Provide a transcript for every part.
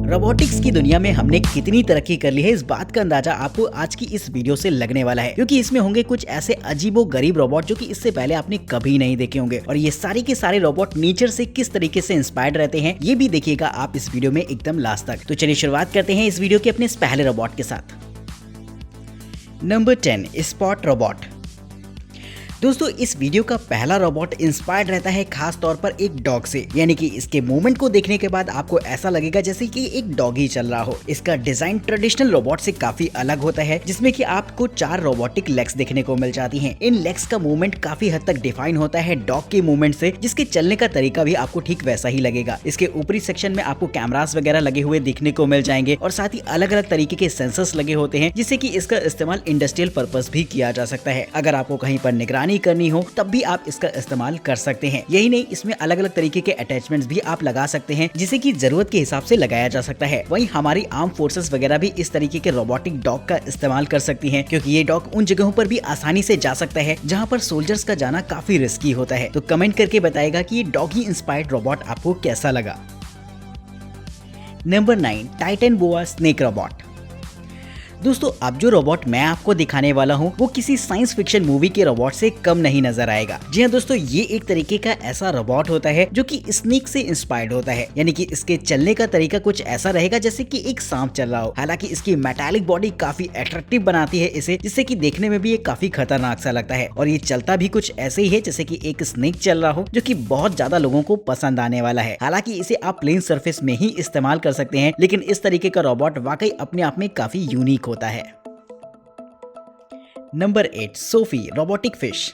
Robotics की दुनिया में हमने कितनी तरक्की कर ली है, इस बात का अंदाजा आपको आज की इस वीडियो से लगने वाला है, क्योंकि इसमें होंगे कुछ ऐसे अजीबो गरीब रोबोट जो कि इससे पहले आपने कभी नहीं देखे होंगे। और ये सारे के सारे रोबोट नेचर से किस तरीके से इंस्पायर्ड रहते हैं ये भी देखिएगा आप इस वीडियो में एकदम लास्ट तक। तो चलिए शुरुआत करते हैं इस वीडियो के अपने इस पहले रोबोट के साथ। Number 10, spot robot. दोस्तों इस वीडियो का पहला रोबोट इंस्पायर्ड रहता है खास तौर पर एक डॉग से, यानी कि इसके मूवमेंट को देखने के बाद आपको ऐसा लगेगा जैसे कि एक डॉग ही चल रहा हो। इसका डिजाइन ट्रेडिशनल रोबोट से काफी अलग होता है, जिसमें कि आपको 4 रोबोटिक लेग्स देखने को मिल जाती हैं। इन लेग्स का मूवमेंट काफी हद तक डिफाइन होता है डॉग के मूवमेंट से, जिसके चलने का तरीका भी आपको ठीक वैसा ही लगेगा। इसके ऊपरी सेक्शन में आपको कैमरास वगैरह लगे हुए देखने को मिल जाएंगे और साथ ही अलग अलग तरीके के सेंसर्स लगे होते हैं, जिससे कि इसका इस्तेमाल इंडस्ट्रियल पर्पस भी किया जा सकता है। अगर आपको कहीं पर निगरानी करनी हो तब भी आप इसका इस्तेमाल कर सकते हैं। यही नहीं, इसमें अलग अलग तरीके के अटैचमेंट्स भी आप लगा सकते हैं, जिसे कि जरूरत के हिसाब से लगाया जा सकता है। वहीं हमारी आर्म फोर्सेस वगैरह भी इस तरीके के रोबोटिक डॉग का इस्तेमाल कर सकती हैं, क्योंकि ये डॉग उन जगहों पर भी आसानी से जा सकता है जहां पर सोल्जर्स का जाना काफी रिस्की होता है। तो कमेंट करके बताएगा कि ये डॉगी इंस्पायर्ड रोबोट आपको कैसा लगा। नंबर 9, टाइटन बोआ स्नेक रोबोट। दोस्तों अब जो रोबोट मैं आपको दिखाने वाला हूँ वो किसी साइंस फिक्शन मूवी के रोबोट से कम नहीं नजर आएगा। जी हाँ दोस्तों, ये एक तरीके का ऐसा रोबोट होता है जो कि स्नेक से इंस्पायर्ड होता है, यानी कि इसके चलने का तरीका कुछ ऐसा रहेगा जैसे कि एक सांप चल रहा हो। हालांकि इसकी मेटालिक बॉडी काफी अट्रैक्टिव बनाती है इसे, जिससे कि देखने में भी ये काफी खतरनाक सा लगता है। और ये चलता भी कुछ ऐसे ही है जैसे कि एक स्नेक चल रहा हो, जो कि बहुत ज्यादा लोगों को पसंद आने वाला है। हालांकि इसे आप प्लेन सरफेस में ही इस्तेमाल कर सकते हैं, लेकिन इस तरीके का रोबोट वाकई अपने आप में काफी यूनिक होता है। Number 8, Sophie robotic fish.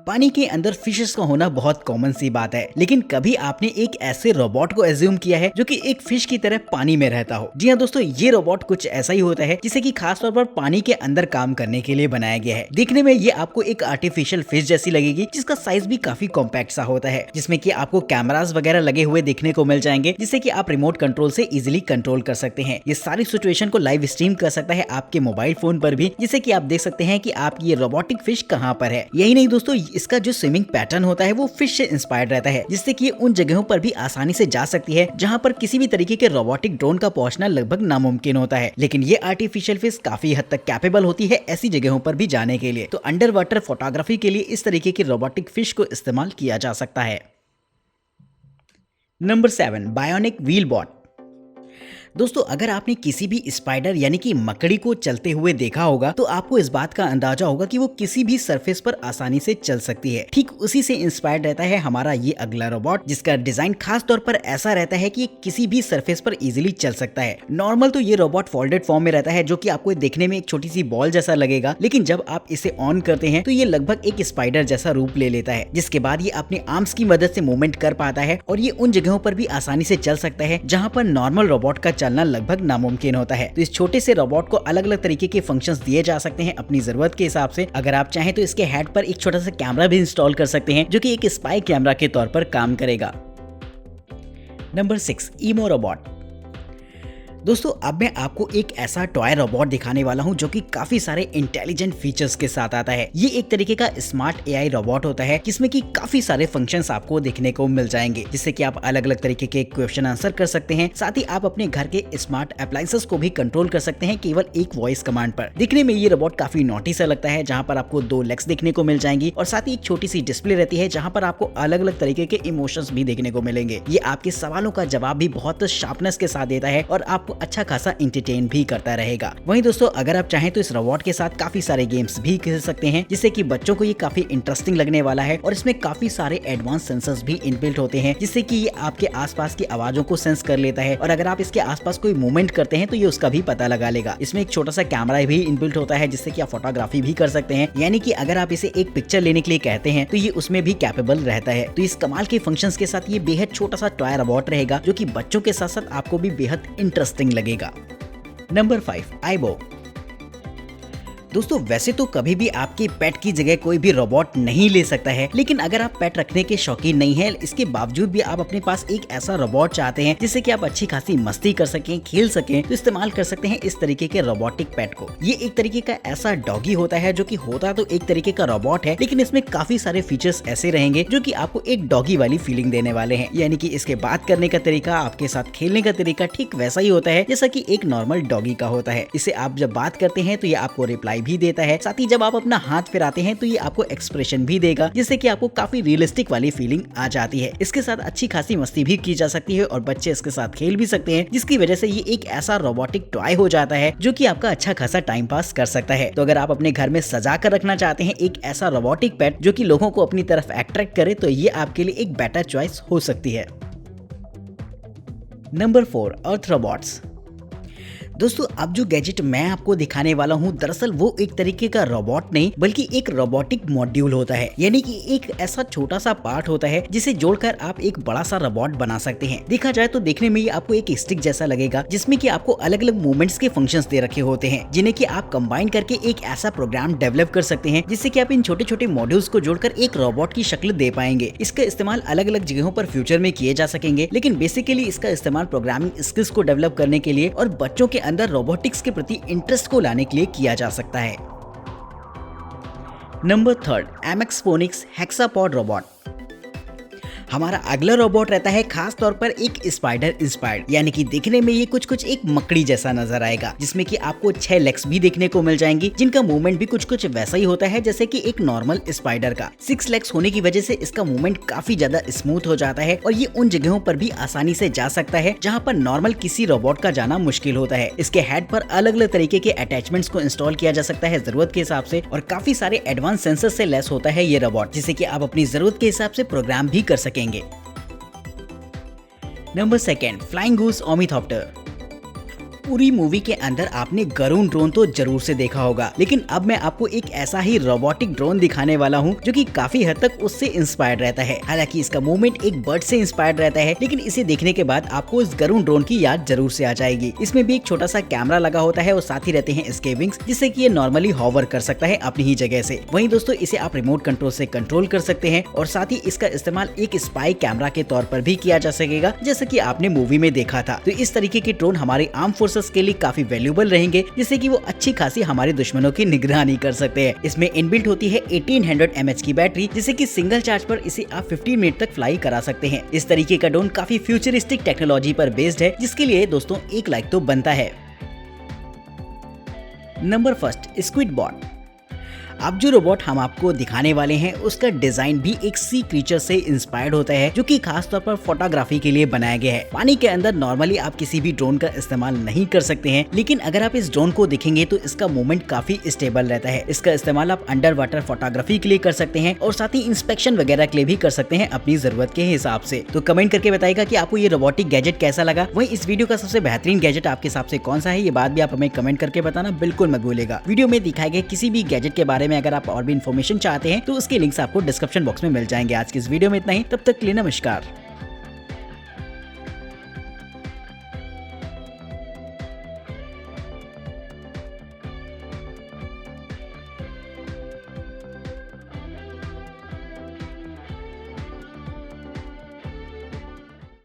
पानी के अंदर फिशेस का होना बहुत कॉमन सी बात है, लेकिन कभी आपने एक ऐसे रोबोट को एज्यूम किया है जो कि एक फिश की तरह पानी में रहता हो? जी हाँ दोस्तों, ये रोबोट कुछ ऐसा ही होता है जिसे कि खास तौर पर पानी के अंदर काम करने के लिए बनाया गया है। देखने में ये आपको एक आर्टिफिशियल फिश जैसी लगेगी, जिसका साइज भी काफी कॉम्पैक्ट सा होता है, जिसमें कि आपको कैमरास वगैरह लगे हुए देखने को मिल जाएंगे, जिससे कि आप रिमोट कंट्रोल से इजिली कंट्रोल कर सकते हैं। ये सारी सिचुएशन को लाइव स्ट्रीम कर सकता है आपके मोबाइल फोन पर भी, जिससे कि आप देख सकते हैं कि आपकी ये रोबोटिक फिश कहाँ पर है। यही नहीं दोस्तों, इसका जो स्विमिंग पैटर्न होता है वो फिश से इंस्पायर्ड रहता है, जिससे कि उन जगहों पर भी आसानी से जा सकती है जहां पर किसी भी तरीके के रोबोटिक ड्रोन का पहुंचना लगभग नामुमकिन होता है। लेकिन ये आर्टिफिशियल फिश काफी हद तक कैपेबल होती है ऐसी जगहों पर भी जाने के लिए। तो अंडर वाटर फोटोग्राफी के लिए इस तरीके की रोबोटिक फिश को इस्तेमाल किया जा सकता है। Number 7, bionic wheel bot. दोस्तों अगर आपने किसी भी स्पाइडर यानी कि मकड़ी को चलते हुए देखा होगा तो आपको इस बात का अंदाजा होगा कि वो किसी भी सरफेस पर आसानी से चल सकती है। ठीक उसी से इंस्पायर्ड रहता है हमारा ये अगला रोबोट, जिसका डिजाइन खास तौर पर ऐसा रहता है कि किसी भी सरफेस पर इजीली चल सकता है। नॉर्मल तो ये रोबोट फोल्डेड फॉर्म में रहता है, जो कि आपको देखने में एक छोटी सी बॉल जैसा लगेगा, लेकिन जब आप इसे ऑन करते हैं तो ये लगभग एक स्पाइडर जैसा रूप ले लेता है, जिसके बाद ये अपने आर्म्स की मदद से मूवमेंट कर पाता है और ये उन जगहों पर भी आसानी से चल सकता है जहां पर नॉर्मल रोबोट का चलना लगभग नामुमकिन होता है। तो इस छोटे से रोबोट को अलग अलग तरीके के फंक्शंस दिए जा सकते हैं अपनी जरूरत के हिसाब से। अगर आप चाहें तो इसके हेड पर एक छोटा सा कैमरा भी इंस्टॉल कर सकते हैं, जो कि एक स्पाई कैमरा के तौर पर काम करेगा। Number 6, Emo robot. दोस्तों अब मैं आपको एक ऐसा टॉय रोबोट दिखाने वाला हूं जो कि काफी सारे इंटेलिजेंट फीचर्स के साथ आता है। ये एक तरीके का स्मार्ट एआई रोबोट होता है, जिसमें कि काफी सारे फंक्शंस आपको देखने को मिल जाएंगे, जिससे कि आप अलग अलग तरीके के क्वेश्चन आंसर कर सकते हैं। साथ ही आप अपने घर के स्मार्ट अप्लायंसेस को भी कंट्रोल कर सकते हैं केवल एक वॉइस कमांड पर। दिखने में ये रोबोट काफी नॉटी सा लगता है, जहां पर आपको 2 लेग्स देखने को मिल जाएंगी और साथ ही एक छोटी सी डिस्प्ले रहती है जहां पर आपको अलग अलग तरीके के इमोशंस भी देखने को मिलेंगे। ये आपके सवालों का जवाब भी बहुत शार्पनेस के साथ देता है और आपको अच्छा खासा एंटरटेन भी करता रहेगा। वहीं दोस्तों अगर आप चाहें तो इस रोबोट के साथ काफी सारे गेम्स भी खेल सकते हैं, जिससे कि बच्चों को ये काफी इंटरेस्टिंग लगने वाला है। और इसमें काफी सारे एडवांस सेंसर्स भी इनबिल्ट होते हैं, जिससे कि ये आपके आसपास की आवाजों को सेंस कर लेता है और अगर आप इसके आसपास कोई मूवमेंट करते हैं तो ये उसका भी पता लगा लेगा। इसमें एक छोटा सा कैमरा भी इनबिल्ट होता है, जिससे कि आप फोटोग्राफी भी कर सकते हैं, यानी कि अगर आप इसे एक पिक्चर लेने के लिए कहते हैं तो ये उसमें भी कैपेबल रहता है। तो इस कमाल के फंक्शंस के साथ ये बेहद छोटा सा टॉय रोबोट रहेगा, जो कि बच्चों के साथ साथ आपको भी बेहद इंटरेस्टिंग लगेगा। नंबर 5, आइबो। दोस्तों वैसे तो कभी भी आपके पेट की जगह कोई भी रोबोट नहीं ले सकता है, लेकिन अगर आप पेट रखने के शौकीन नहीं है, इसके बावजूद भी आप अपने पास एक ऐसा रोबोट चाहते हैं जिससे कि आप अच्छी खासी मस्ती कर सकें, खेल सकें, तो इस्तेमाल कर सकते हैं इस तरीके के रोबोटिक पेट को। ये एक तरीके का ऐसा डॉगी होता है जो कि होता तो एक तरीके का रोबोट है, लेकिन इसमें काफी सारे फीचर्स ऐसे रहेंगे जो कि आपको एक डॉगी वाली फीलिंग देने वाले हैं। यानी कि इसके बात करने का तरीका, आपके साथ खेलने का तरीका ठीक वैसा ही होता है जैसा कि एक नॉर्मल डॉगी का होता है। इसे आप जब बात करते हैं तो ये आपको रिप्लाई भी देता है, साथ ही जब आप अपना हाथ फिराते हैं तो ये आपको एक्सप्रेशन भी देगा, जिससे कि आपको काफी रियलिस्टिक वाली फीलिंग आ जाती है। इसके साथ अच्छी खासी मस्ती भी की जा सकती है और बच्चे इसके साथ खेल भी सकते हैं, जिसकी वजह से ये एक ऐसा रोबोटिक टॉय हो जाता है जो कि आपका अच्छा खासा टाइम पास कर सकता है। तो अगर आप अपने घर में सजा कर रखना चाहते हैं एक ऐसा रोबोटिक पेट जो कि लोगों को अपनी तरफ अट्रैक्ट करे, तो ये आपके लिए एक बेटर चॉइस हो सकती है। नंबर 4, अर्थ रोबोट्स। दोस्तों अब जो गैजेट मैं आपको दिखाने वाला हूँ, दरअसल वो एक तरीके का रोबोट नहीं बल्कि एक रोबोटिक मॉड्यूल होता है। यानी कि एक ऐसा छोटा सा पार्ट होता है जिसे जोड़कर आप एक बड़ा सा रोबोट बना सकते हैं। देखा जाए तो देखने में ये आपको एक स्टिक जैसा लगेगा, जिसमें कि आपको अलग अलग मूवमेंट्स के फंक्शंस दे रखे होते हैं, जिन्हें कि आप कंबाइन करके एक ऐसा प्रोग्राम डेवलप कर सकते हैं जिससे कि आप इन छोटे छोटे मॉड्यूल्स को जोड़कर एक रोबोट की शक्ल दे पाएंगे। इसका इस्तेमाल अलग अलग जगहों पर फ्यूचर में किए जा सकेंगे, लेकिन बेसिकली इसका इस्तेमाल प्रोग्रामिंग स्किल्स को डेवलप करने के लिए और बच्चों के अंदर रोबोटिक्स के प्रति इंटरेस्ट को लाने के लिए किया जा सकता है। Number 3, MX Phoenix hexapod robot. हमारा अगला रोबोट रहता है खास तौर पर एक स्पाइडर इंस्पायर्ड, यानी कि देखने में ये कुछ एक मकड़ी जैसा नजर आएगा, जिसमें कि आपको 6 लेग्स भी देखने को मिल जाएंगी, जिनका मूवमेंट भी कुछ वैसा ही होता है जैसे कि एक नॉर्मल स्पाइडर का। 6 लेग्स होने की वजह से इसका मूवमेंट काफी ज्यादा स्मूथ हो जाता है और ये उन जगहों पर भी आसानी से जा सकता है जहाँ पर नॉर्मल किसी रोबोट का जाना मुश्किल होता है। इसके हेड पर अलग अलग तरीके के अटैचमेंट्स को इंस्टॉल किया जा सकता है जरूरत के हिसाब से, और काफी सारे एडवांस सेंसर से लेस होता है ये रोबोट, जिससे कि आप अपनी जरूरत के हिसाब से प्रोग्राम भी कर सकेंगे। Number 2, flying goose ornithopter. पूरी मूवी के अंदर आपने गरुड़ ड्रोन तो जरूर से देखा होगा, लेकिन अब मैं आपको एक ऐसा ही रोबोटिक ड्रोन दिखाने वाला हूँ जो कि काफी हद तक उससे इंस्पायर्ड रहता है। हालांकि इसका मूवमेंट एक बर्ड से इंस्पायर्ड रहता है, लेकिन इसे देखने के बाद आपको इस गरुड़ ड्रोन की याद जरूर से आ जाएगी। इसमें भी एक छोटा सा कैमरा लगा होता है और साथ ही रहते हैं इसके विंग्स, जिससे कि ये नॉर्मली हॉवर कर सकता है अपनी ही जगह से। वहीं दोस्तों इसे आप रिमोट कंट्रोल से कंट्रोल कर सकते हैं और साथ ही इसका इस्तेमाल एक स्पाई कैमरा के तौर पर भी किया जा सकेगा, जैसा कि आपने मूवी में देखा था। तो इस तरीके के ड्रोन हमारे आर्म फोर्सेस के लिए काफी वैल्यूएबल रहेंगे, जिससे कि वो अच्छी खासी हमारे दुश्मनों की निगरानी कर सकते हैं। इसमें इनबिल्ट होती है 1800 mAh की बैटरी, जिससे कि सिंगल चार्ज पर इसे आप 15 मिनट तक फ्लाई करा सकते हैं। इस तरीके का ड्रोन काफी फ्यूचरिस्टिक टेक्नोलॉजी पर बेस्ड है, जिसके लिए दोस्तों एक लाइक तो बनता है। Number 1, squid bot. अब जो रोबोट हम आपको दिखाने वाले हैं उसका डिजाइन भी एक सी क्रीचर से इंस्पायर्ड होता है, जो कि खास तौर पर फोटोग्राफी के लिए बनाया गया है। पानी के अंदर नॉर्मली आप किसी भी ड्रोन का इस्तेमाल नहीं कर सकते हैं, लेकिन अगर आप इस ड्रोन को देखेंगे तो इसका मूवमेंट काफी स्टेबल रहता है। इसका इस्तेमाल आप अंडर वाटर फोटोग्राफी के लिए कर सकते हैं और साथ ही इंस्पेक्शन वगैरह के लिए भी कर सकते हैं अपनी जरूरत के हिसाब से। तो कमेंट करके बताइएगा कि आपको ये रोबोटिक गैजेट कैसा लगा। वहीं इस वीडियो का सबसे बेहतरीन गैजेट आपके हिसाब से कौन सा है, ये बात भी आप हमें कमेंट करके बताना बिल्कुल मत भूलिएगा। वीडियो में दिखाए गए किसी भी गैजेट के बारे में अगर आप और भी इन्फॉर्मेशन चाहते हैं तो उसके लिंक्स आपको डिस्क्रिप्शन बॉक्स में मिल जाएंगे। आज की इस वीडियो में इतना ही, तब तक के लिए नमस्कार।